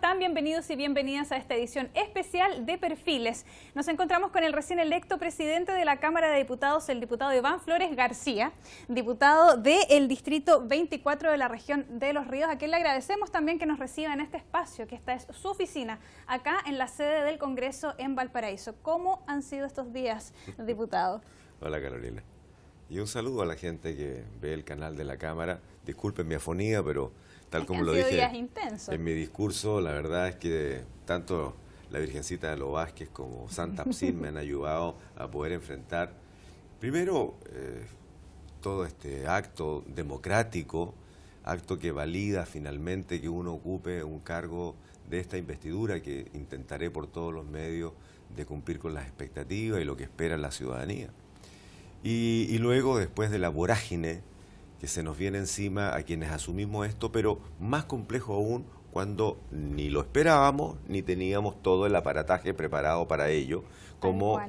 están? Bienvenidos y bienvenidas a esta edición especial de Perfiles. Nos encontramos con el recién electo presidente de la Cámara de Diputados, el diputado Iván Flores García, diputado del Distrito 24 de la región de Los Ríos, a quien le agradecemos también que nos reciba en este espacio, que esta es su oficina, acá en la sede del Congreso en Valparaíso. ¿Cómo han sido estos días, diputado? Hola, Carolina. Y un saludo a la gente que ve el canal de la Cámara. Disculpen mi afonía, pero tal como lo dije en mi discurso, la verdad es que tanto la Virgencita de los Vázquez como Santa Psin me han ayudado a poder enfrentar, primero, todo este acto democrático, acto que valida finalmente que uno ocupe un cargo de esta investidura, que intentaré por todos los medios de cumplir con las expectativas y lo que espera la ciudadanía. Y luego, después de la vorágine que se nos viene encima a quienes asumimos esto, pero más complejo aún cuando ni lo esperábamos ni teníamos todo el aparataje preparado para ello, como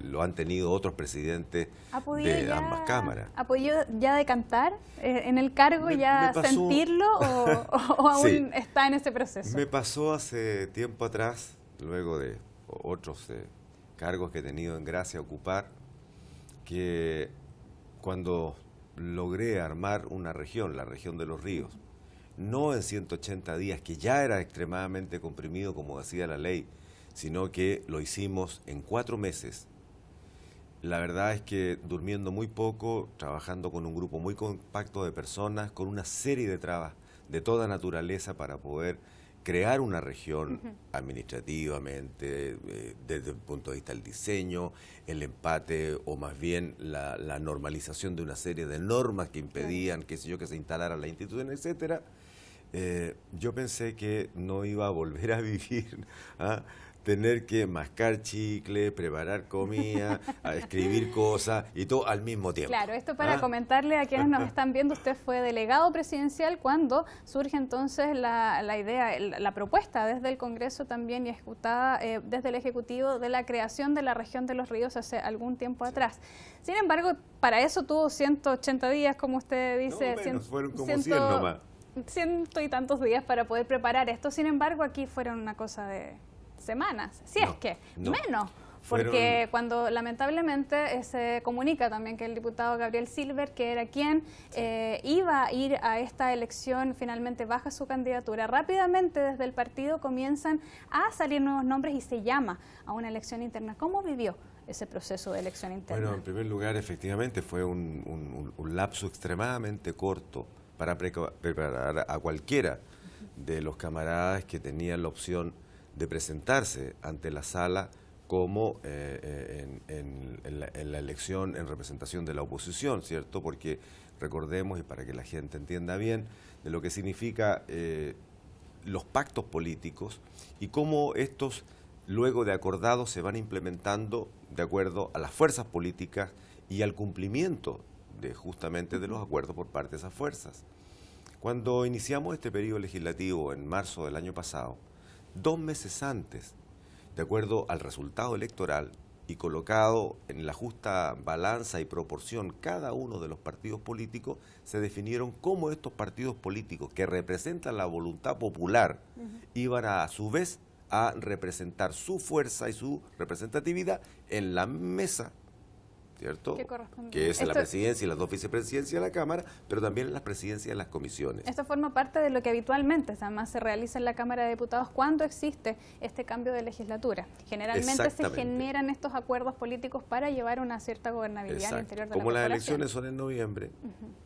lo han tenido otros presidentes de ambas cámaras. ¿Ha podido ya decantar en el cargo, sentirlo o aún sí, está en ese proceso? Me pasó hace tiempo atrás, luego de otros cargos que he tenido en gracia ocupar, que cuando logré armar una región, la región de Los Ríos, no en 180 días, que ya era extremadamente comprimido, como decía la ley, sino que lo hicimos en 4 meses. La verdad es que durmiendo muy poco, trabajando con un grupo muy compacto de personas, con una serie de trabas de toda naturaleza para poder crear una región administrativamente, desde el punto de vista del diseño, el empate o más bien la normalización de una serie de normas que impedían, qué sé yo, que se instalara la institución, etcétera. Yo pensé que no iba a volver a vivir, tener que mascar chicle, preparar comida, a escribir cosas y todo al mismo tiempo. Claro, esto para comentarle a quienes nos están viendo, usted fue delegado presidencial cuando surge entonces la idea, la propuesta desde el Congreso también y ejecutada desde el Ejecutivo de la creación de la región de Los Ríos hace algún tiempo atrás. Sin embargo, para eso tuvo 180 días, como usted dice. No, menos, fueron como 100 nomás. 100 y tantos días para poder preparar esto. Sin embargo, aquí fueron una cosa de semanas, si es que menos, porque cuando lamentablemente se comunica también que el diputado Gabriel Silver, que era quien iba a ir a esta elección, finalmente baja su candidatura. Rápidamente desde el partido comienzan a salir nuevos nombres y se llama a una elección interna. ¿Cómo vivió ese proceso de elección interna? Bueno, en primer lugar, efectivamente fue un lapso extremadamente corto para preparar a cualquiera de los camaradas que tenían la opción de presentarse ante la sala como en la elección en representación de la oposición, ¿cierto? Porque recordemos, y para que la gente entienda bien, de lo que significa los pactos políticos y cómo estos, luego de acordados, se van implementando de acuerdo a las fuerzas políticas y al cumplimiento justamente de los acuerdos por parte de esas fuerzas. Cuando iniciamos este periodo legislativo en marzo del año pasado, 2 meses antes, de acuerdo al resultado electoral y colocado en la justa balanza y proporción cada uno de los partidos políticos, se definieron cómo estos partidos políticos que representan la voluntad popular iban a su vez a representar su fuerza y su representatividad en la mesa, ¿cierto? Que es la presidencia y las 2 vicepresidencias de la Cámara, pero también las presidencias de las comisiones. Esto forma parte de lo que habitualmente además se realiza en la Cámara de Diputados cuando existe este cambio de legislatura. Generalmente se generan estos acuerdos políticos para llevar una cierta gobernabilidad al interior de la corporación. Como las elecciones son en noviembre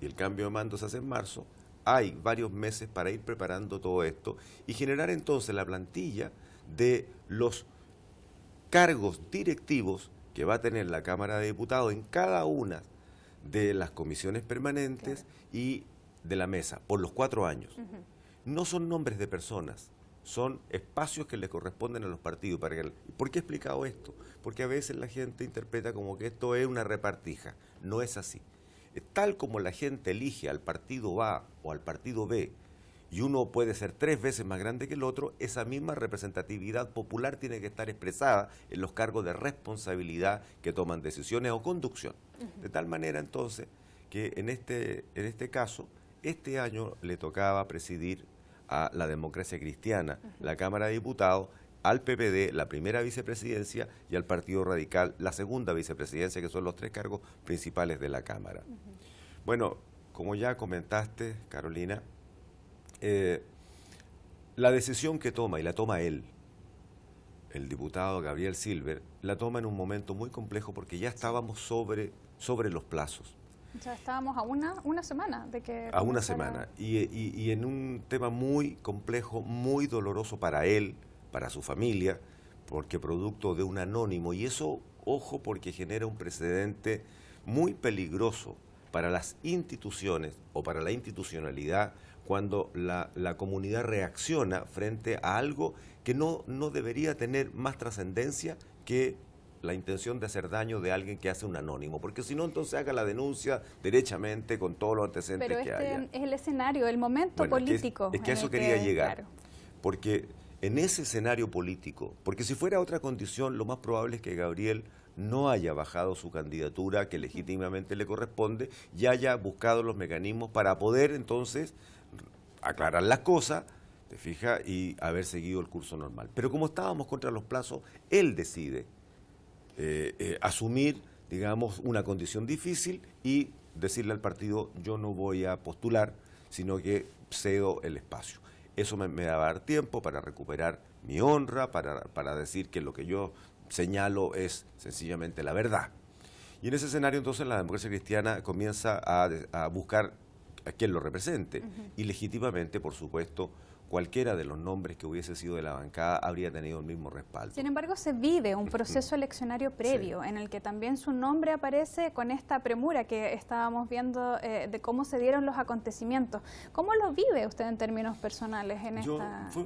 y el cambio de mando se hace en marzo, hay varios meses para ir preparando todo esto y generar entonces la plantilla de los cargos directivos que va a tener la Cámara de Diputados en cada una de las comisiones permanentes y de la mesa, por los 4 años. No son nombres de personas, son espacios que le corresponden a los partidos. ¿Por qué he explicado esto? Porque a veces la gente interpreta como que esto es una repartija. No es así. Tal como la gente elige al partido A o al partido B, y uno puede ser 3 veces más grande que el otro, esa misma representatividad popular tiene que estar expresada en los cargos de responsabilidad que toman decisiones o conducción. De tal manera, entonces, que en este caso, este año le tocaba presidir a la Democracia Cristiana, la Cámara de Diputados, al PPD, la primera vicepresidencia, y al Partido Radical, la segunda vicepresidencia, que son los 3 cargos principales de la Cámara. Bueno, como ya comentaste, Carolina, la decisión que toma, y la toma él, el diputado Gabriel Silver, la toma en un momento muy complejo porque ya estábamos sobre los plazos. O sea, estábamos a una semana de que... A una semana. Y en un tema muy complejo, muy doloroso para él, para su familia, porque producto de un anónimo. Y eso, ojo, porque genera un precedente muy peligroso para las instituciones o para la institucionalidad cuando la comunidad reacciona frente a algo que no debería tener más trascendencia que la intención de hacer daño de alguien que hace un anónimo, porque si no, entonces haga la denuncia derechamente con todos los antecedentes que haya. Pero es el escenario, el momento político. Es que a eso quería llegar, claro. Porque en ese escenario político, porque si fuera otra condición, lo más probable es que Gabriel no haya bajado su candidatura que legítimamente le corresponde y haya buscado los mecanismos para poder entonces aclarar las cosas, ¿te fijas? Y haber seguido el curso normal. Pero como estábamos contra los plazos, él decide asumir, digamos, una condición difícil y decirle al partido, yo no voy a postular, sino que cedo el espacio. Eso me va a dar tiempo para recuperar mi honra, para decir que lo que yo señalo es sencillamente la verdad. Y en ese escenario entonces la Democracia Cristiana comienza a buscar a quien lo represente. Y legítimamente, por supuesto, cualquiera de los nombres que hubiese sido de la bancada habría tenido el mismo respaldo. Sin embargo, se vive un proceso eleccionario previo, en el que también su nombre aparece con esta premura que estábamos viendo de cómo se dieron los acontecimientos. ¿Cómo lo vive usted en términos personales?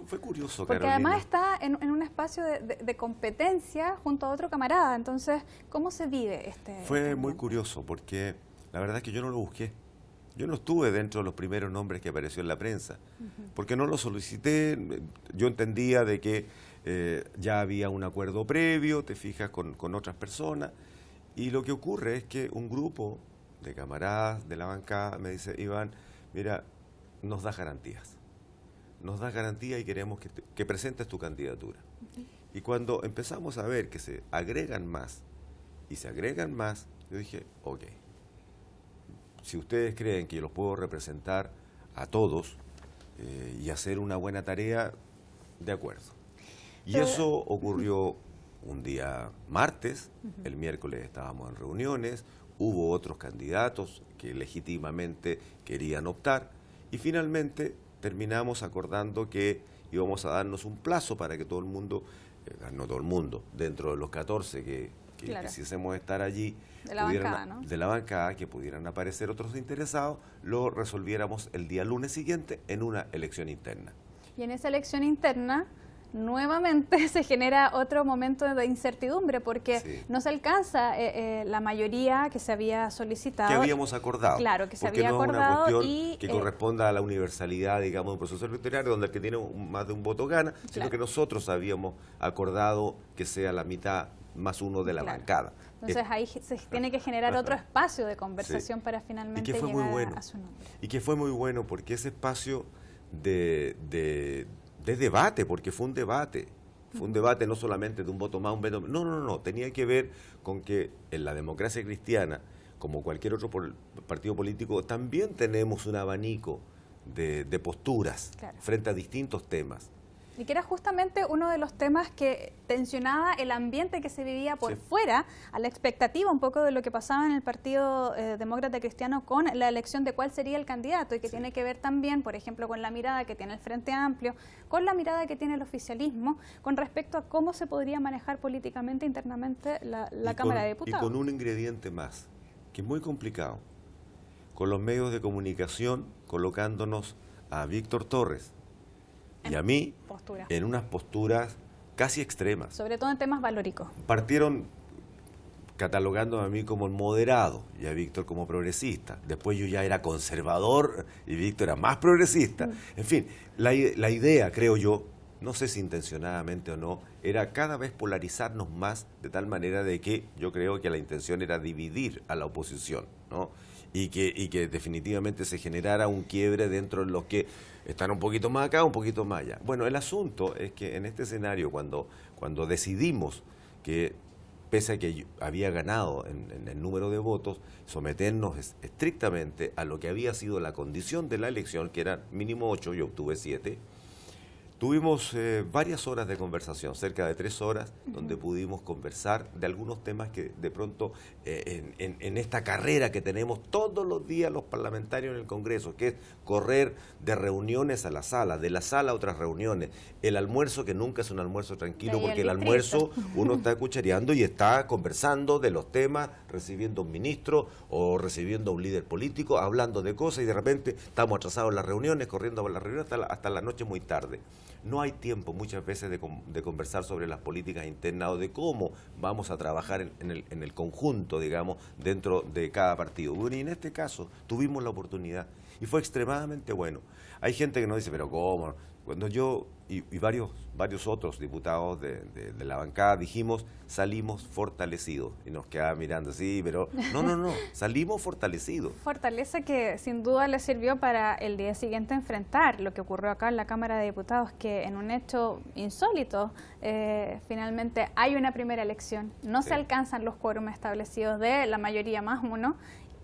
Fue curioso, porque Carolina. Además está en un espacio de competencia junto a otro camarada. Entonces, ¿cómo se vive este? Fue muy curioso, porque la verdad es que yo no lo busqué. Yo no estuve dentro de los primeros nombres que apareció en la prensa, porque no lo solicité. Yo entendía de que ya había un acuerdo previo, te fijas, con otras personas, y lo que ocurre es que un grupo de camaradas de la bancada me dice, Iván, mira, nos das garantías y queremos que presentes tu candidatura. Y cuando empezamos a ver que se agregan más, yo dije, ok. Si ustedes creen que yo los puedo representar a todos y hacer una buena tarea, de acuerdo. Y eso ocurrió un día martes, el miércoles estábamos en reuniones, hubo otros candidatos que legítimamente querían optar y finalmente terminamos acordando que íbamos a darnos un plazo para que todo el mundo, no todo el mundo, dentro de los 14 que claro, quisiésemos estar allí, de la bancada, ¿no? De la bancada, que pudieran aparecer otros interesados, lo resolviéramos el día lunes siguiente en una elección interna. Y en esa elección interna, nuevamente se genera otro momento de incertidumbre, porque sí, no se alcanza la mayoría que se había solicitado. Que habíamos acordado. Claro, que se había acordado. No es una cuestión que corresponda a la universalidad, digamos, de un proceso electoral donde el que tiene más de un voto gana, sino claro, que nosotros habíamos acordado que sea la mitad más uno de la claro, bancada. Entonces ahí se tiene que generar otro espacio de conversación, sí, para finalmente llegar a su nombre. Y que fue muy bueno porque ese espacio de debate, porque fue un debate no solamente de un voto más, un voto menos, no, tenía que ver con que en la Democracia Cristiana, como cualquier otro partido político, también tenemos un abanico de posturas, claro, frente a distintos temas. Y que era justamente uno de los temas que tensionaba el ambiente que se vivía por sí, fuera, a la expectativa un poco de lo que pasaba en el Partido Demócrata Cristiano con la elección de cuál sería el candidato, y que sí, tiene que ver también, por ejemplo, con la mirada que tiene el Frente Amplio, con la mirada que tiene el oficialismo, con respecto a cómo se podría manejar políticamente internamente la Cámara de Diputados. Y con un ingrediente más, que es muy complicado, con los medios de comunicación colocándonos a Víctor Torres y a mí en unas posturas casi extremas. Sobre todo en temas valóricos. Partieron catalogando a mí como moderado y a Víctor como progresista. Después yo ya era conservador y Víctor era más progresista. En fin, la idea, creo yo, no sé si intencionadamente o no, era cada vez polarizarnos más, de tal manera de que yo creo que la intención era dividir a la oposición, ¿no? y que definitivamente se generara un quiebre dentro de los que están un poquito más acá, un poquito más allá. Bueno, el asunto es que en este escenario, cuando decidimos que, pese a que había ganado en el número de votos, someternos estrictamente a lo que había sido la condición de la elección, que era mínimo 8, yo obtuve 7, tuvimos varias horas de conversación, cerca de 3 horas, donde pudimos conversar de algunos temas que de pronto en esta carrera que tenemos todos los días los parlamentarios en el Congreso, que es correr de reuniones a la sala, de la sala a otras reuniones, el almuerzo que nunca es un almuerzo tranquilo, porque el almuerzo uno está cuchareando y está conversando de los temas, recibiendo a un ministro o recibiendo a un líder político, hablando de cosas y de repente estamos atrasados en las reuniones, corriendo por las reuniones hasta la noche muy tarde. No hay tiempo muchas veces de conversar sobre las políticas internas o de cómo vamos a trabajar en el conjunto, digamos, dentro de cada partido. Bueno, y en este caso tuvimos la oportunidad y fue extremadamente bueno. Hay gente que nos dice, pero ¿cómo? Cuando yo y varios otros diputados de la bancada dijimos, salimos fortalecidos. Y nos quedaban mirando, sí, pero no, salimos fortalecidos. Fortaleza que sin duda le sirvió para el día siguiente enfrentar lo que ocurrió acá en la Cámara de Diputados, que en un hecho insólito, finalmente hay una primera elección, no se alcanzan los quórum establecidos de la mayoría más uno,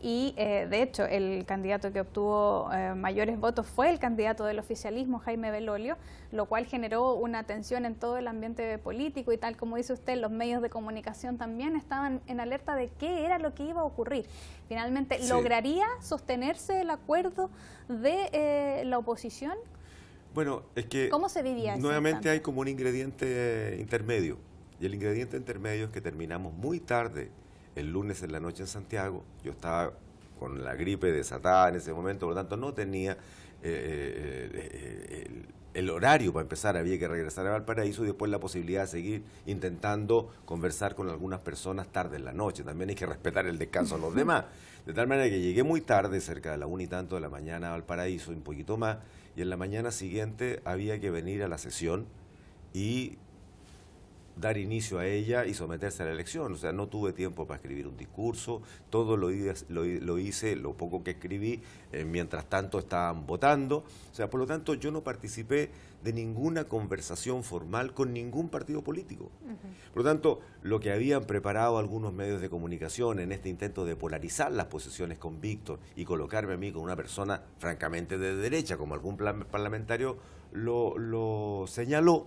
y de hecho el candidato que obtuvo mayores votos fue el candidato del oficialismo, Jaime Belolio, lo cual generó una tensión en todo el ambiente político y tal como dice usted, los medios de comunicación también estaban en alerta de qué era lo que iba a ocurrir. Finalmente, ¿lograría sostenerse el acuerdo de la oposición? Bueno, es que ¿cómo se vivía nuevamente hay como un ingrediente intermedio, y el ingrediente intermedio es que terminamos muy tarde el lunes en la noche en Santiago. Yo estaba con la gripe desatada en ese momento, por lo tanto no tenía el horario para empezar, había que regresar a Valparaíso y después la posibilidad de seguir intentando conversar con algunas personas tarde en la noche. También hay que respetar el descanso de los demás. De tal manera que llegué muy tarde, cerca de la 1 y tanto de la mañana a Valparaíso, un poquito más, y en la mañana siguiente había que venir a la sesión y dar inicio a ella y someterse a la elección. O sea, no tuve tiempo para escribir un discurso, todo lo hice, lo poco que escribí, mientras tanto estaban votando. O sea, por lo tanto, yo no participé de ninguna conversación formal con ningún partido político. Por lo tanto, lo que habían preparado algunos medios de comunicación en este intento de polarizar las posiciones con Víctor y colocarme a mí con una persona francamente de derecha, como algún parlamentario lo señaló,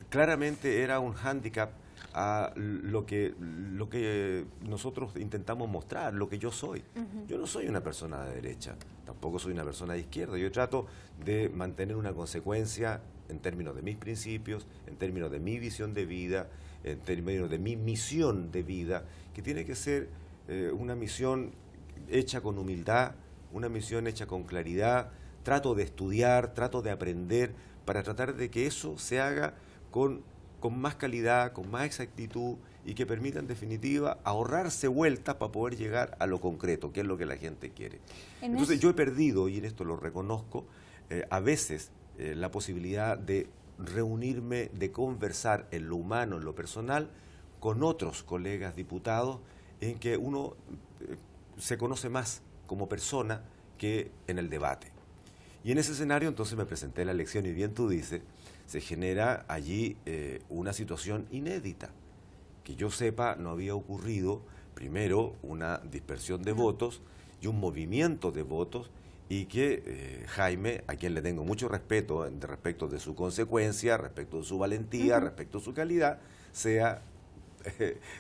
claramente era un hándicap a lo que nosotros intentamos mostrar, lo que yo soy. Yo no soy una persona de derecha, tampoco soy una persona de izquierda. Yo trato de mantener una consecuencia en términos de mis principios, en términos de mi visión de vida, en términos de mi misión de vida, que tiene que ser una misión hecha con humildad, una misión hecha con claridad. Trato de estudiar, trato de aprender para tratar de que eso se haga con más calidad, con más exactitud y que permita en definitiva ahorrarse vueltas para poder llegar a lo concreto, que es lo que la gente quiere. Entonces yo he perdido, y en esto lo reconozco, a veces la posibilidad de reunirme, de conversar en lo humano, en lo personal, con otros colegas diputados, en que uno se conoce más como persona que en el debate. Y en ese escenario entonces me presenté a la elección y bien tú dices, se genera allí una situación inédita. Que yo sepa, no había ocurrido, primero, una dispersión de votos y un movimiento de votos, y que Jaime, a quien le tengo mucho respeto, respecto de su consecuencia, respecto de su valentía, respecto de su calidad, sea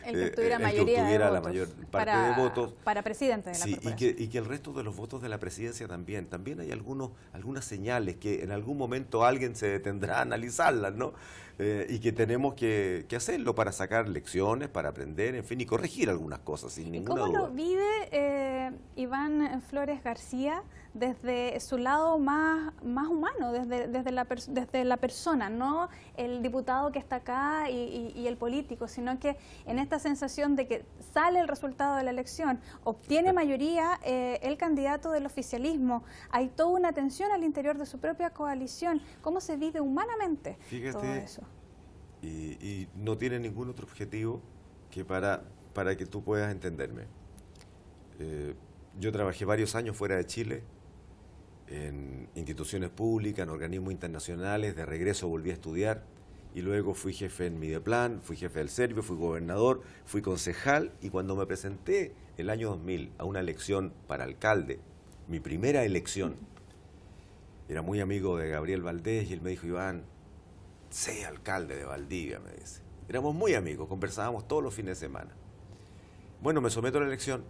el que obtuviera la mayor parte de votos para presidente de la corporación. Y que el resto de los votos de la presidencia también hay algunas señales que en algún momento alguien se detendrá a analizarlas, ¿no? Y que tenemos que hacerlo para sacar lecciones, para aprender, en fin, y corregir algunas cosas sin ninguna duda. ¿Cómo lo vive Iván Flores García desde su lado más humano, desde la persona, no el diputado que está acá y el político, sino que en esta sensación de que sale el resultado de la elección, obtiene mayoría el candidato del oficialismo, hay toda una tensión al interior de su propia coalición? ¿Cómo se vive humanamente todo eso? Y no tiene ningún otro objetivo que para que tú puedas entenderme. Yo trabajé varios años fuera de Chile, en instituciones públicas, en organismos internacionales, de regreso volví a estudiar y luego fui jefe en Mideplan, fui jefe del Servio, fui gobernador, fui concejal y cuando me presenté el año 2000 a una elección para alcalde, mi primera elección, era muy amigo de Gabriel Valdés y él me dijo, Iván, sé alcalde de Valdivia, me dice. Éramos muy amigos, conversábamos todos los fines de semana. Bueno, me someto a la elección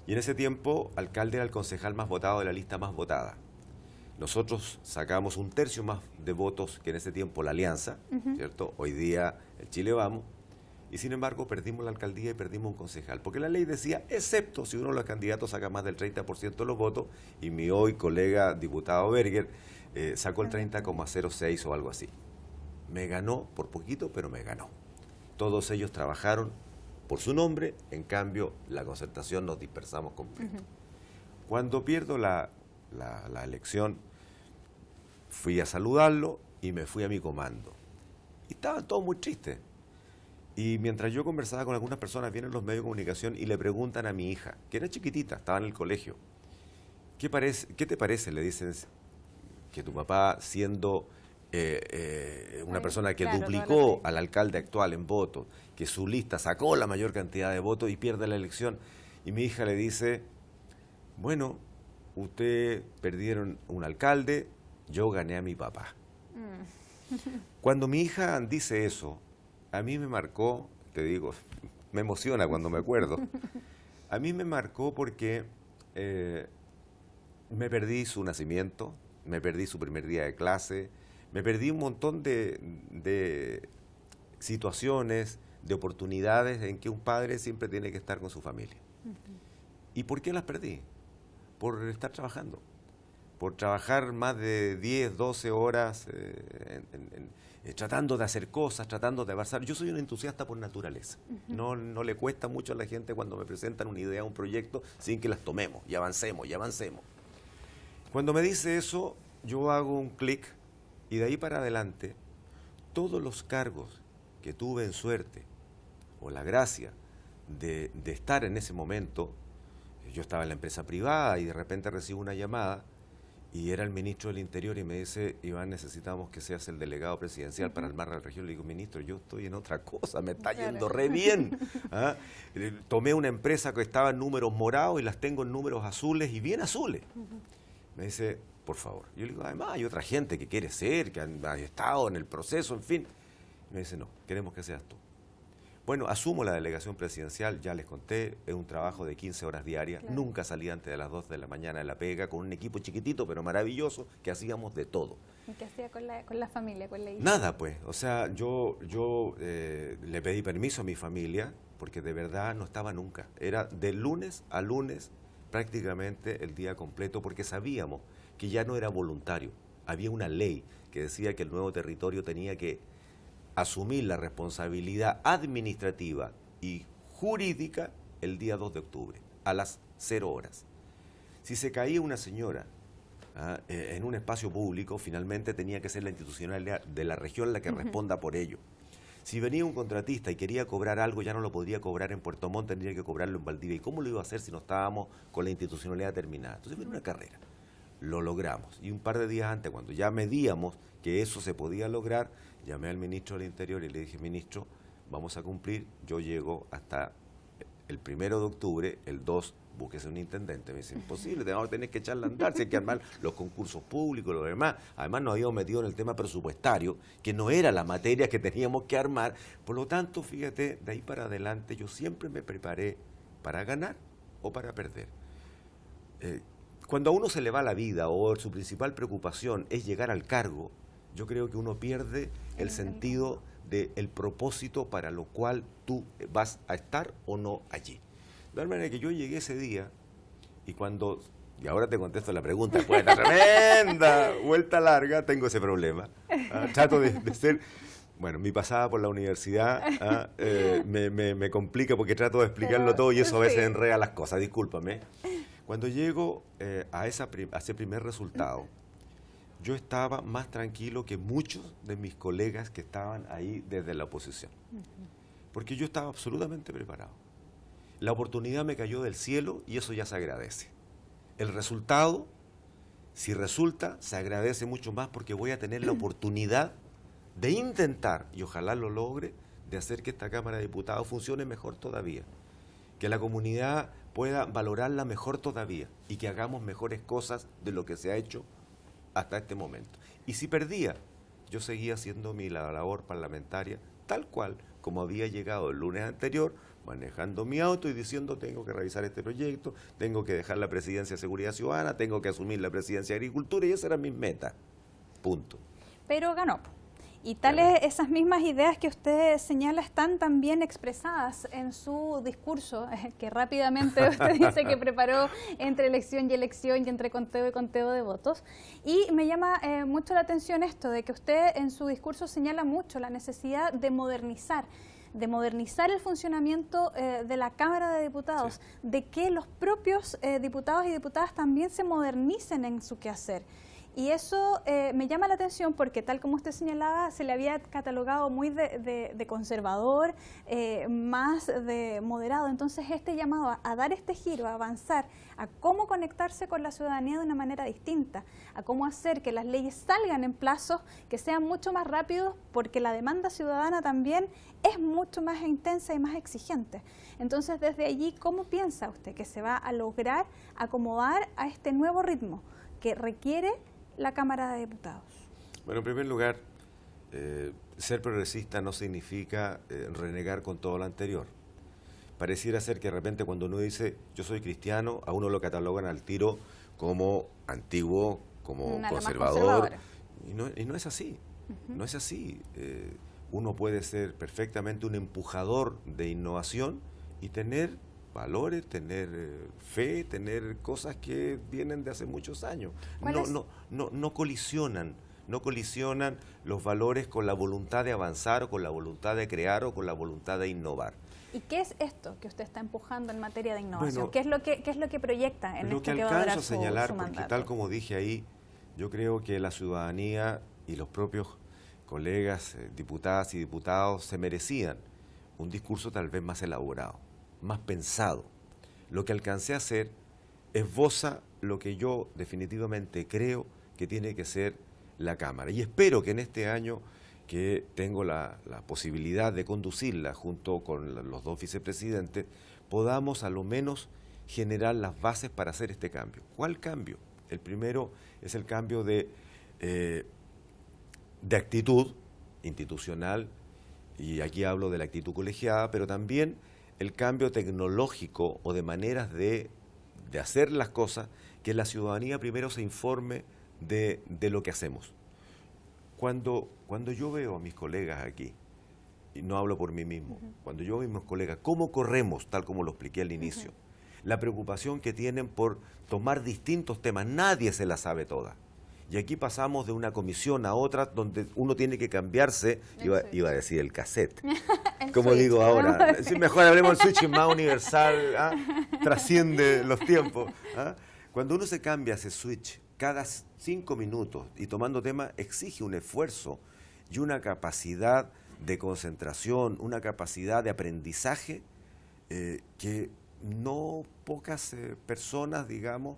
y en ese tiempo alcalde era el concejal más votado de la lista más votada. Nosotros sacamos 1/3 más de votos que en ese tiempo la Alianza, ¿cierto? Hoy día el Chile Vamos, y sin embargo perdimos la alcaldía y perdimos un concejal, porque la ley decía, excepto si uno de los candidatos saca más del 30% de los votos, y mi hoy colega diputado Berger sacó el 30,06 o algo así. Me ganó por poquito, pero me ganó. Todos ellos trabajaron por su nombre, en cambio la concertación nos dispersamos completo. Cuando pierdo la elección, fui a saludarlo y me fui a mi comando. Y estaban todos muy tristes. Y mientras yo conversaba con algunas personas, vienen los medios de comunicación y le preguntan a mi hija, que era chiquitita, estaba en el colegio, ¿qué te parece? Le dicen que tu papá, siendo una persona que duplicó al alcalde actual en votos, que su lista sacó la mayor cantidad de votos y pierde la elección. Y mi hija le dice, bueno, ustedes perdieron un alcalde, yo gané a mi papá. Cuando mi hija dice eso, a mí me marcó, te digo, me emociona cuando me acuerdo. A mí me marcó porque me perdí su nacimiento, me perdí su primer día de clase, me perdí un montón de situaciones, de oportunidades en que un padre siempre tiene que estar con su familia. ¿Y por qué las perdí? Por estar trabajando, por trabajar más de 10, 12 horas tratando de hacer cosas, tratando de avanzar. Yo soy un entusiasta por naturaleza. No le cuesta mucho a la gente cuando me presentan una idea, un proyecto, sin que las tomemos y avancemos y avancemos. Cuando me dice eso, yo hago un clic y de ahí para adelante, todos los cargos que tuve en suerte o la gracia de estar en ese momento, yo estaba en la empresa privada y de repente recibo una llamada y era el ministro del Interior y me dice, Iván, necesitamos que seas el delegado presidencial para armar la región. Le digo, ministro, yo estoy en otra cosa, me está yendo re bien. ¿Ah? Tomé una empresa que estaba en números morados y las tengo en números azules y bien azules. Me dice, por favor. Yo le digo, además hay otra gente que quiere ser, que ha estado en el proceso, en fin. Me dice, no, queremos que seas tú. Bueno, asumo la delegación presidencial, ya les conté, es un trabajo de 15 horas diarias, claro. Nunca salía antes de las 2 de la mañana de la pega, con un equipo chiquitito pero maravilloso, que hacíamos de todo. ¿Y qué hacía con la familia, con la hija? Nada, pues, o sea, yo le pedí permiso a mi familia, porque de verdad no estaba nunca. Era de lunes a lunes prácticamente el día completo, porque sabíamos que ya no era voluntario. Había una ley que decía que el nuevo territorio tenía que asumir la responsabilidad administrativa y jurídica el día 2 de octubre, a las 0 horas. Si se caía una señora en un espacio público, finalmente tenía que ser la institucionalidad de la región la que responda por ello. Si venía un contratista y quería cobrar algo, ya no lo podría cobrar en Puerto Montt, tendría que cobrarlo en Valdivia. ¿Y cómo lo iba a hacer si no estábamos con la institucionalidad terminada? Entonces era una carrera. Lo logramos. Y un par de días antes, cuando ya medíamos que eso se podía lograr, llamé al ministro del Interior y le dije, ministro, vamos a cumplir, yo llego hasta el 1 de octubre, el 2, búsquese un intendente. Me dice, imposible, vamos a tener que echarla a andar, si hay que armar los concursos públicos, lo demás. Además nos habíamos metido en el tema presupuestario, que no era la materia que teníamos que armar. Por lo tanto, fíjate, de ahí para adelante yo siempre me preparé para ganar o para perder. Cuando a uno se le va la vida o su principal preocupación es llegar al cargo, yo creo que uno pierde el sentido del propósito para lo cual tú vas a estar o no allí. De tal manera que yo llegué ese día y ahora te contesto la pregunta, pues la tremenda vuelta larga, tengo ese problema. Trato de ser, bueno, mi pasada por la universidad me complica porque trato de explicarlo todo y eso a veces enreda las cosas, discúlpame. Cuando llego a ese primer resultado, yo estaba más tranquilo que muchos de mis colegas que estaban ahí desde la oposición. Porque yo estaba absolutamente preparado. La oportunidad me cayó del cielo y eso ya se agradece. El resultado, si resulta, se agradece mucho más porque voy a tener la oportunidad de intentar, y ojalá lo logre, de hacer que esta Cámara de Diputados funcione mejor todavía. Que la comunidad pueda valorarla mejor todavía y que hagamos mejores cosas de lo que se ha hecho hasta este momento. Y si perdía, yo seguía haciendo mi labor parlamentaria tal cual como había llegado el lunes anterior, manejando mi auto y diciendo tengo que revisar este proyecto, tengo que dejar la presidencia de Seguridad Ciudadana, tengo que asumir la presidencia de Agricultura y esa era mi meta. Punto. Pero ganó. Y tales esas mismas ideas que usted señala están también expresadas en su discurso, que rápidamente usted dice que preparó entre elección y elección y entre conteo y conteo de votos. Y me llama mucho la atención esto, de que usted en su discurso señala mucho la necesidad de modernizar el funcionamiento de la Cámara de Diputados, sí, de que los propios diputados y diputadas también se modernicen en su quehacer. Y eso me llama la atención porque, tal como usted señalaba, se le había catalogado muy de conservador, más de moderado. Entonces, este llamado a dar este giro, a avanzar, a cómo conectarse con la ciudadanía de una manera distinta, a cómo hacer que las leyes salgan en plazos que sean mucho más rápidos, porque la demanda ciudadana también es mucho más intensa y más exigente. Entonces, desde allí, ¿cómo piensa usted que se va a lograr acomodar a este nuevo ritmo que requiere la Cámara de Diputados? Bueno, en primer lugar, ser progresista no significa renegar con todo lo anterior. Pareciera ser que de repente cuando uno dice yo soy cristiano, a uno lo catalogan al tiro como antiguo, como conservador. Y no es así. No es así. Uno puede ser perfectamente un empujador de innovación y tener valores, tener fe, tener cosas que vienen de hace muchos años. No colisionan los valores con la voluntad de avanzar o con la voluntad de crear o con la voluntad de innovar. ¿Y qué es esto que usted está empujando en materia de innovación? Bueno, ¿qué es lo que proyecta en lo esto que va a durar alcanzo a señalar, su mandato? Porque tal como dije ahí, yo creo que la ciudadanía y los propios colegas, diputadas y diputados, se merecían un discurso tal vez más elaborado, más pensado. Lo que alcancé a hacer esboza lo que yo definitivamente creo que tiene que ser la Cámara. Y espero que en este año que tengo la posibilidad de conducirla junto con los dos vicepresidentes, podamos a lo menos generar las bases para hacer este cambio. ¿Cuál cambio? El primero es el cambio de actitud institucional, y aquí hablo de la actitud colegiada, pero también el cambio tecnológico o de maneras de hacer las cosas, que la ciudadanía primero se informe de lo que hacemos. Cuando yo veo a mis colegas aquí, y no hablo por mí mismo, cuando yo veo a mis colegas, cómo corremos, tal como lo expliqué al inicio, la preocupación que tienen por tomar distintos temas, nadie se la sabe toda. Y aquí pasamos de una comisión a otra donde uno tiene que cambiarse, iba a decir el cassette, como switch, digo ahora, sí, mejor hablemos del switch más universal, trasciende los tiempos. Cuando uno se cambia ese switch cada 5 minutos y tomando temas, exige un esfuerzo y una capacidad de concentración, una capacidad de aprendizaje que no pocas personas, digamos,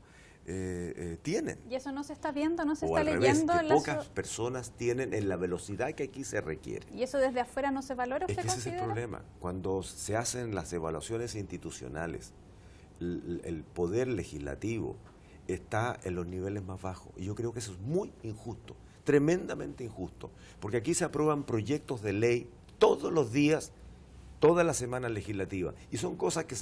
tienen. ¿Y eso no se está viendo, no se o está al leyendo? Revés, que pocas personas tienen en la velocidad que aquí se requiere. ¿Y eso desde afuera no se valora? Es que ese es el problema. Cuando se hacen las evaluaciones institucionales, el poder legislativo está en los niveles más bajos. Y yo creo que eso es muy injusto, tremendamente injusto. Porque aquí se aprueban proyectos de ley todos los días, todas las semanas legislativas. Y son cosas que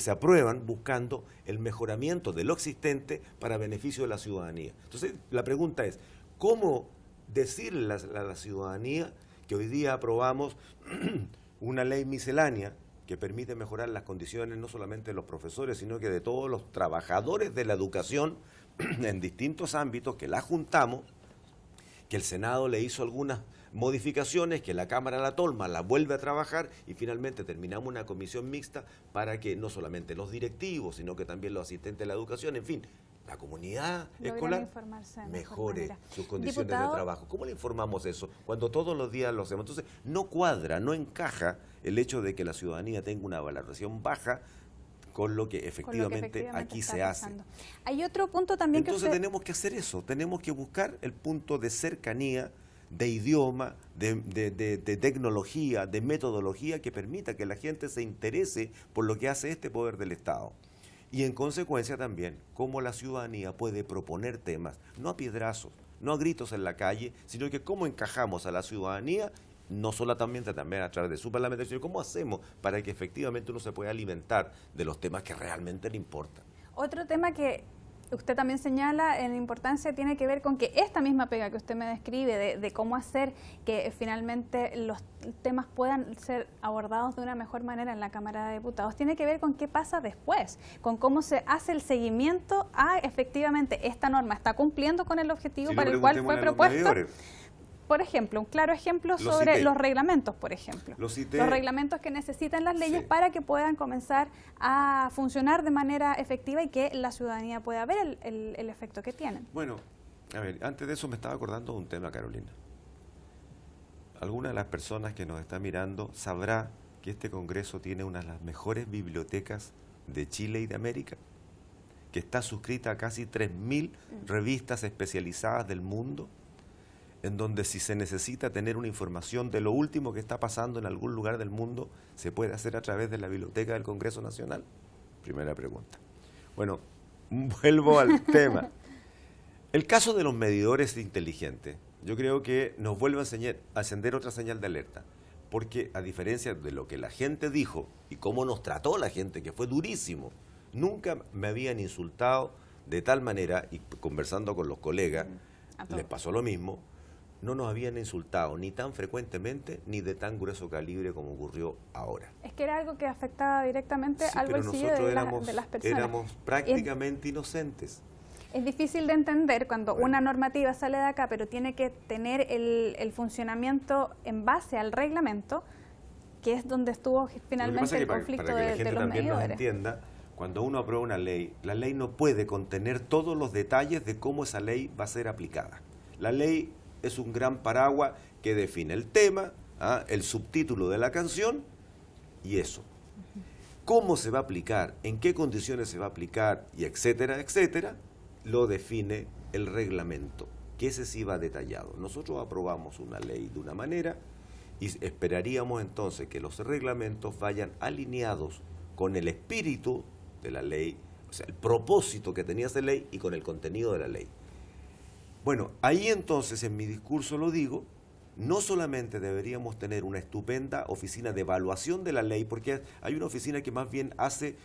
se aprueban buscando el mejoramiento de lo existente para beneficio de la ciudadanía. Entonces, la pregunta es, ¿cómo decirle a la ciudadanía que hoy día aprobamos una ley miscelánea que permite mejorar las condiciones no solamente de los profesores, sino que de todos los trabajadores de la educación en distintos ámbitos, que la juntamos, que el Senado le hizo algunas modificaciones, que la Cámara la toma, la vuelve a trabajar y finalmente terminamos una comisión mixta para que no solamente los directivos, sino que también los asistentes de la educación, en fin, la comunidad escolar mejore sus condiciones de trabajo. ¿Cómo le informamos eso cuando todos los días lo hacemos? Entonces, no cuadra, no encaja el hecho de que la ciudadanía tenga una valoración baja con lo que efectivamente aquí se hace. Hay otro punto también Entonces tenemos que hacer eso, tenemos que buscar el punto de cercanía, de idioma, de tecnología, de metodología que permita que la gente se interese por lo que hace este poder del Estado. Y en consecuencia también, cómo la ciudadanía puede proponer temas, no a piedrazos, no a gritos en la calle, sino que cómo encajamos a la ciudadanía, no solamente también a través de su parlamentario, sino cómo hacemos para que efectivamente uno se pueda alimentar de los temas que realmente le importan. Otro tema que usted también señala en importancia tiene que ver con que esta misma pega que usted me describe de cómo hacer que finalmente los temas puedan ser abordados de una mejor manera en la Cámara de Diputados, tiene que ver con qué pasa después, con cómo se hace el seguimiento a efectivamente esta norma está cumpliendo con el objetivo para el cual fue propuesto. Por ejemplo, un claro ejemplo sobre los reglamentos, por ejemplo. Los reglamentos que necesitan las leyes para que puedan comenzar a funcionar de manera efectiva y que la ciudadanía pueda ver el efecto que tienen. Bueno, a ver, antes de eso me estaba acordando de un tema, Carolina. Alguna de las personas que nos está mirando sabrá que este Congreso tiene una de las mejores bibliotecas de Chile y de América, que está suscrita a casi 3.000 revistas especializadas del mundo, en donde si se necesita tener una información de lo último que está pasando en algún lugar del mundo, se puede hacer a través de la Biblioteca del Congreso Nacional. Primera pregunta. Bueno, vuelvo al tema. El caso de los medidores inteligentes, yo creo que nos vuelve a encender otra señal de alerta, porque a diferencia de lo que la gente dijo y cómo nos trató la gente, que fue durísimo, nunca me habían insultado de tal manera, y conversando con los colegas, les pasó lo mismo. No nos habían insultado ni tan frecuentemente ni de tan grueso calibre como ocurrió ahora. Es que era algo que afectaba directamente al bolsillo de las personas. Éramos prácticamente inocentes. Es difícil de entender cuando una normativa sale de acá, pero tiene que tener el funcionamiento en base al reglamento, que es donde estuvo finalmente el conflicto de los medidores. Para que la gente también nos entienda, cuando uno aprueba una ley, la ley no puede contener todos los detalles de cómo esa ley va a ser aplicada. La ley es un gran paraguas que define el tema, el subtítulo de la canción y eso. Cómo se va a aplicar, en qué condiciones se va a aplicar y etcétera, etcétera, lo define el reglamento, que ese sí va detallado. Nosotros aprobamos una ley de una manera y esperaríamos entonces que los reglamentos vayan alineados con el espíritu de la ley, o sea, el propósito que tenía esa ley y con el contenido de la ley. Bueno, ahí entonces en mi discurso lo digo, no solamente deberíamos tener una estupenda oficina de evaluación de la ley, porque hay una oficina que más bien hace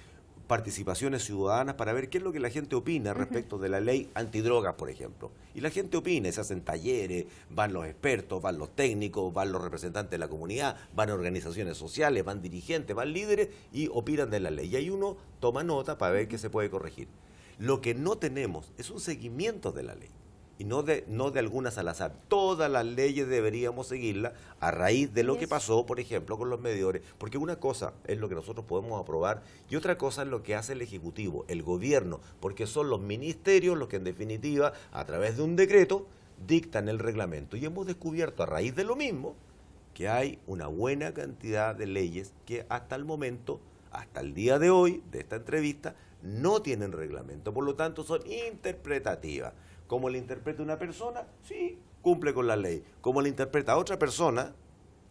participaciones ciudadanas para ver qué es lo que la gente opina respecto de la ley antidrogas, por ejemplo. Y la gente opina, se hacen talleres, van los expertos, van los técnicos, van los representantes de la comunidad, van organizaciones sociales, van dirigentes, van líderes y opinan de la ley. Y ahí uno toma nota para ver qué se puede corregir. Lo que no tenemos es un seguimiento de la ley. Y no de algunas al azar. Todas las leyes deberíamos seguirlas a raíz de lo que pasó, por ejemplo, con los medidores. Porque una cosa es lo que nosotros podemos aprobar y otra cosa es lo que hace el Ejecutivo, el Gobierno, porque son los ministerios los que en definitiva, a través de un decreto, dictan el reglamento. Y hemos descubierto a raíz de lo mismo que hay una buena cantidad de leyes que hasta el momento, hasta el día de hoy, de esta entrevista, no tienen reglamento. Por lo tanto, son interpretativas. Como le interpreta una persona, sí, cumple con la ley. Como le interpreta a otra persona,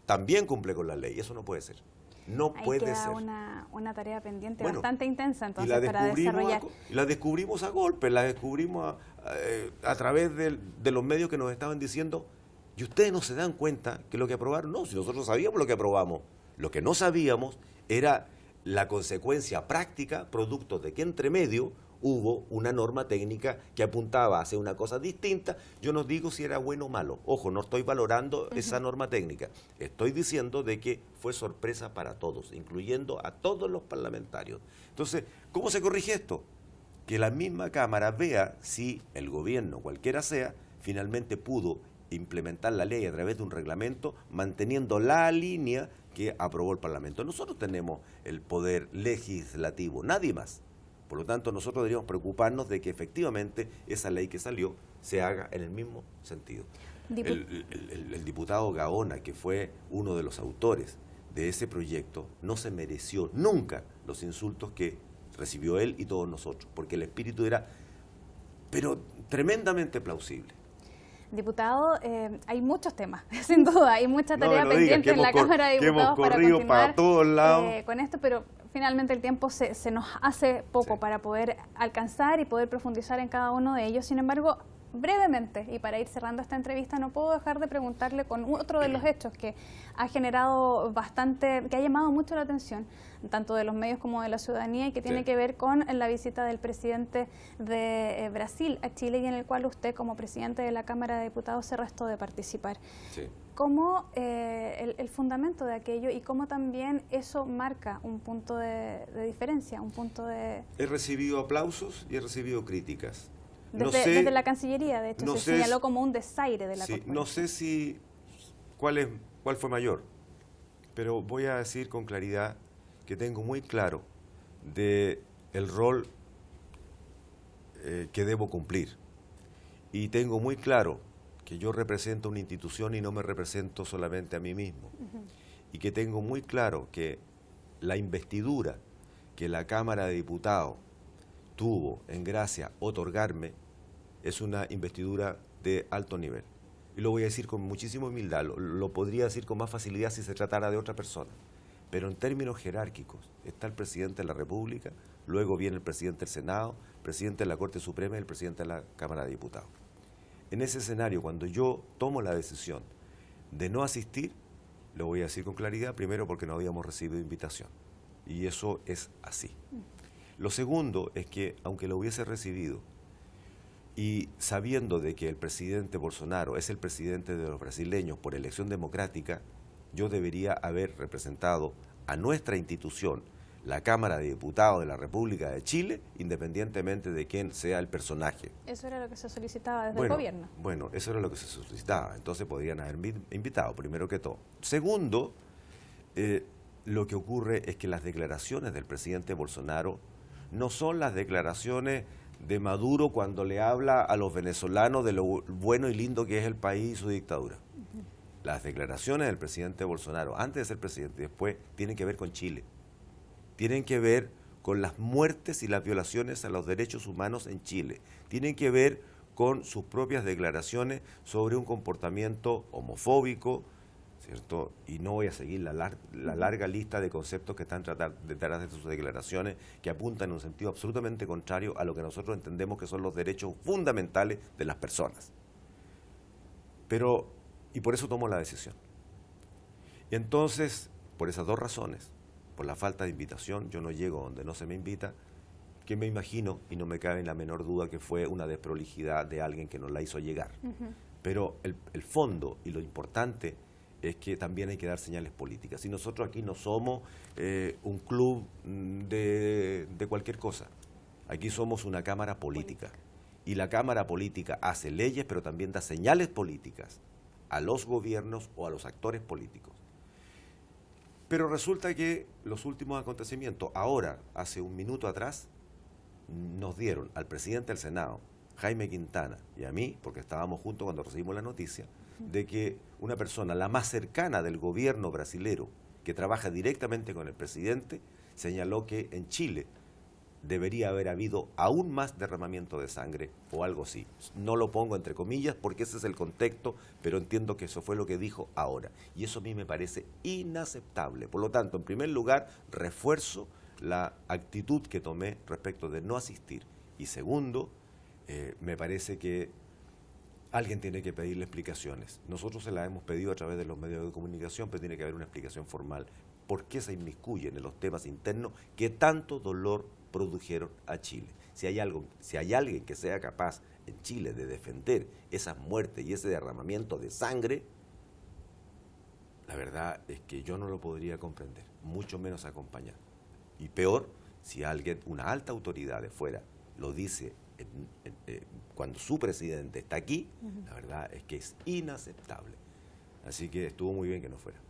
también cumple con la ley. Eso no puede ser. No puede ser. Ahí queda una tarea pendiente bastante intensa entonces para desarrollar. Y la descubrimos a golpe, la descubrimos a través de los medios que nos estaban diciendo, y ustedes no se dan cuenta que lo que aprobaron, no, si nosotros sabíamos lo que aprobamos. Lo que no sabíamos era la consecuencia práctica, producto de que entre medio hubo una norma técnica que apuntaba a hacer una cosa distinta. Yo no digo si era bueno o malo. Ojo, no estoy valorando esa norma técnica. Estoy diciendo de que fue sorpresa para todos, incluyendo a todos los parlamentarios. Entonces, ¿cómo se corrige esto? Que la misma Cámara vea si el gobierno, cualquiera sea, finalmente pudo implementar la ley a través de un reglamento, manteniendo la línea que aprobó el Parlamento. Nosotros tenemos el poder legislativo, nadie más. Por lo tanto, nosotros deberíamos preocuparnos de que efectivamente esa ley que salió se haga en el mismo sentido. El diputado Gaona, que fue uno de los autores de ese proyecto, no se mereció nunca los insultos que recibió él y todos nosotros, porque el espíritu era, pero tremendamente plausible. Diputado, hay muchos temas, sin duda, hay mucha tarea pendiente en la Cámara de Diputados para continuar para todos lados. Con esto, pero finalmente el tiempo se nos hace poco para poder alcanzar y poder profundizar en cada uno de ellos. Sin embargo, brevemente, y para ir cerrando esta entrevista, no puedo dejar de preguntarle con otro de los hechos que ha generado bastante, que ha llamado mucho la atención, tanto de los medios como de la ciudadanía, y que tiene que ver con la visita del presidente de Brasil a Chile, y en el cual usted, como presidente de la Cámara de Diputados, se restó de participar. Sí. ¿Cómo el fundamento de aquello y cómo también eso marca un punto de diferencia, un punto de... He recibido aplausos y he recibido críticas. Desde la Cancillería, de hecho, se señaló como un desaire de la corporación. No sé cuál fue mayor, pero voy a decir con claridad que tengo muy claro el rol que debo cumplir. Y tengo muy claro que yo represento una institución y no me represento solamente a mí mismo. Y que tengo muy claro que la investidura que la Cámara de Diputados tuvo en gracia otorgarme es una investidura de alto nivel. Y lo voy a decir con muchísima humildad, lo podría decir con más facilidad si se tratara de otra persona. Pero en términos jerárquicos está el presidente de la República, luego viene el presidente del Senado, el presidente de la Corte Suprema y el presidente de la Cámara de Diputados. En ese escenario, cuando yo tomo la decisión de no asistir, lo voy a decir con claridad, primero porque no habíamos recibido invitación. Y eso es así. Lo segundo es que, aunque lo hubiese recibido, y sabiendo de que el presidente Bolsonaro es el presidente de los brasileños por elección democrática, yo debería haber representado a nuestra institución, la Cámara de Diputados de la República de Chile, independientemente de quién sea el personaje. Eso era lo que se solicitaba desde el gobierno. Bueno, eso era lo que se solicitaba. Entonces podrían haber invitado, primero que todo. Segundo, lo que ocurre es que las declaraciones del presidente Bolsonaro no son las declaraciones de Maduro cuando le habla a los venezolanos de lo bueno y lindo que es el país y su dictadura. Las declaraciones del presidente Bolsonaro, antes de ser presidente y después, tienen que ver con Chile. Tienen que ver con las muertes y las violaciones a los derechos humanos en Chile. Tienen que ver con sus propias declaraciones sobre un comportamiento homofóbico, ¿cierto? Y no voy a seguir la larga lista de conceptos que están detrás de sus declaraciones, que apuntan en un sentido absolutamente contrario a lo que nosotros entendemos que son los derechos fundamentales de las personas. Y por eso tomo la decisión. Y entonces, por esas dos razones, por la falta de invitación, yo no llego donde no se me invita, que me imagino, y no me cabe en la menor duda, que fue una desprolijidad de alguien que nos la hizo llegar. Pero el fondo y lo importante es que también hay que dar señales políticas. Y nosotros aquí no somos un club de cualquier cosa. Aquí somos una cámara política. Y la cámara política hace leyes, pero también da señales políticas a los gobiernos o a los actores políticos. Pero resulta que los últimos acontecimientos, ahora, hace un minuto atrás, nos dieron al presidente del Senado, Jaime Quintana, y a mí, porque estábamos juntos cuando recibimos la noticia, de que una persona, la más cercana del gobierno brasilero, que trabaja directamente con el presidente, señaló que en Chile debería haber habido aún más derramamiento de sangre o algo así. No lo pongo entre comillas porque ese es el contexto, pero entiendo que eso fue lo que dijo ahora. Y eso a mí me parece inaceptable. Por lo tanto, en primer lugar, refuerzo la actitud que tomé respecto de no asistir. Y segundo, me parece que alguien tiene que pedirle explicaciones. Nosotros se las hemos pedido a través de los medios de comunicación, pero tiene que haber una explicación formal. ¿Por qué se inmiscuyen en los temas internos que tanto dolor produjeron a Chile? Si hay alguien que sea capaz en Chile de defender esas muertes y ese derramamiento de sangre, la verdad es que yo no lo podría comprender, mucho menos acompañar. Y peor, si alguien, una alta autoridad de fuera, lo dice cuando su presidente está aquí, la verdad es que es inaceptable. Así que estuvo muy bien que no fuera.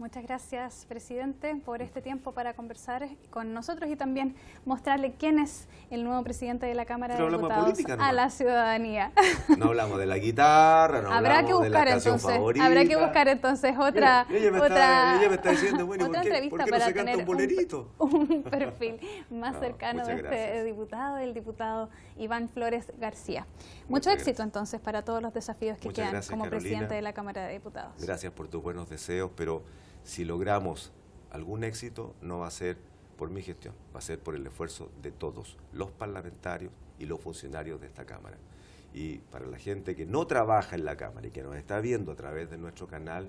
Muchas gracias, presidente, por este tiempo para conversar con nosotros y también mostrarle quién es el nuevo presidente de la Cámara de Diputados a la ciudadanía. No hablamos de la guitarra, no hablamos de la canción favorita. Habrá que buscar entonces otra ella me está diciendo, bueno, otra entrevista ¿por qué no se canta un bolerito? Un perfil más cercano de este diputado, el diputado Iván Flores García. Mucho éxito entonces para todos los desafíos que quedan como presidente de la Cámara de Diputados. Gracias por tus buenos deseos, pero si logramos algún éxito, no va a ser por mi gestión, va a ser por el esfuerzo de todos, los parlamentarios y los funcionarios de esta Cámara. Y para la gente que no trabaja en la Cámara y que nos está viendo a través de nuestro canal,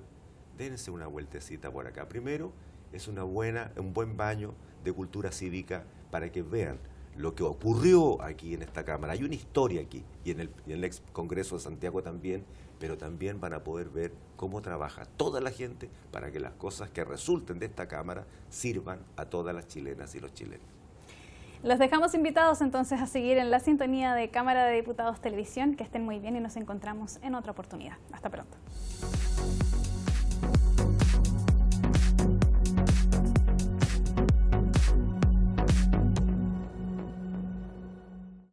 dense una vueltecita por acá. Primero, es un buen baño de cultura cívica para que vean lo que ocurrió aquí en esta Cámara. Hay una historia aquí, y en el ex Congreso de Santiago también, pero también van a poder ver cómo trabaja toda la gente para que las cosas que resulten de esta Cámara sirvan a todas las chilenas y los chilenos. Los dejamos invitados entonces a seguir en la sintonía de Cámara de Diputados Televisión. Que estén muy bien y nos encontramos en otra oportunidad. Hasta pronto.